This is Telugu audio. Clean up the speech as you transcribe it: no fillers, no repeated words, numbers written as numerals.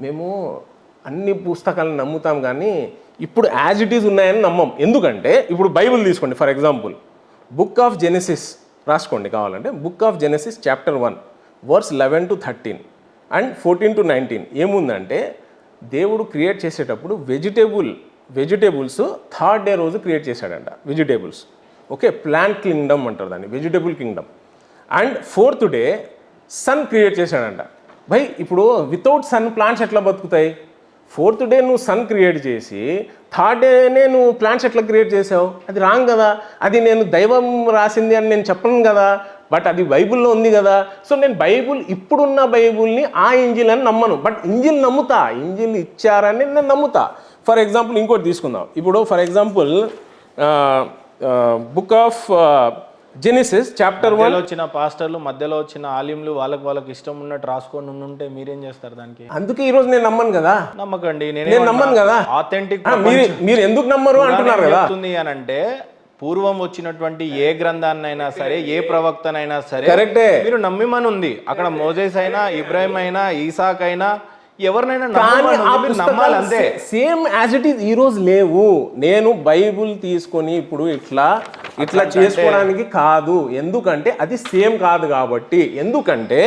మేము అన్ని పుస్తకాలను నమ్ముతాం కానీ ఇప్పుడు యాజ్ ఇట్ ఈజ్ ఉన్నాయని నమ్మం. ఎందుకంటే ఇప్పుడు బైబిల్ తీసుకోండి for example, book of Genesis రాసుకోండి కావాలంటే. Book of Genesis chapter 1 verse 11 to 13 and 14 to 19 ఏముందంటే, దేవుడు క్రియేట్ చేసేటప్పుడు వెజిటేబుల్స్ థర్డ్ డే రోజు క్రియేట్ చేశాడంట. వెజిటేబుల్స్ ఓకే, ప్లాంట్ కింగ్డమ్ అంటారు దాన్ని, vegetable kingdom. And fourth day sun create చేశాడంట. భయ్ ఇప్పుడు వితౌట్ సన్ ప్లాంట్స్ ఎట్లా బతుకుతాయి? ఫోర్త్ డే నువ్వు సన్ క్రియేట్ చేసి థర్డ్ డేనే నువ్వు ప్లాంట్స్ ఎట్లా క్రియేట్ చేసావు? అది రాంగ్ కదా. అది నేను దైవం రాసింది అని నేను చెప్పను కదా, బట్ అది బైబిల్లో ఉంది కదా. సో నేను ఇప్పుడున్న బైబిల్ని ఆ ఇంజిల్ అని నమ్మను, బట్ ఇంజిల్ నమ్ముతా. ఇంజిల్ ఇచ్చారని నేను నమ్ముతా. ఫర్ ఎగ్జాంపుల్ ఇంకోటి తీసుకుందాం. ఇప్పుడు for example book of Genesis chapter 1 వచ్చిన పాస్టర్లు, మధ్యలో వచ్చిన ఆలింలు వాళ్ళకి ఇష్టం ఉన్నట్టు రాసుకొని ఉంటే మీరేం చేస్తారు దానికి? అందుకే ఈ రోజు నేను నమ్మను కదా. నమ్మకండి, నేను నమ్మను కదా. ఆథెంటిక్ మీరు ఎందుకు నమ్మరు అంటున్నారు కదా. అని అంటే పూర్వం వచ్చినటువంటి ఏ గ్రంథాన్నైనా సరే, ఏ ప్రవక్తనైనా సరే కరెక్టే మీరు నమ్మిమని ఉంది. అక్కడ మోజేస్ అయినా, ఇబ్రాహిం అయినా, ఈసాక్ అయినా, ఎవరినైనా నమ్మాలి అంతే. సేమ్ యాజ్ ఇట్ ఈస్ ఈ రోజు లేవు. నేను బైబుల్ తీసుకొని ఇప్పుడు ఇట్లా చేసుకోవడానికి కాదు, ఎందుకంటే అది సేమ్ కాదు కాబట్టి. ఎందుకంటే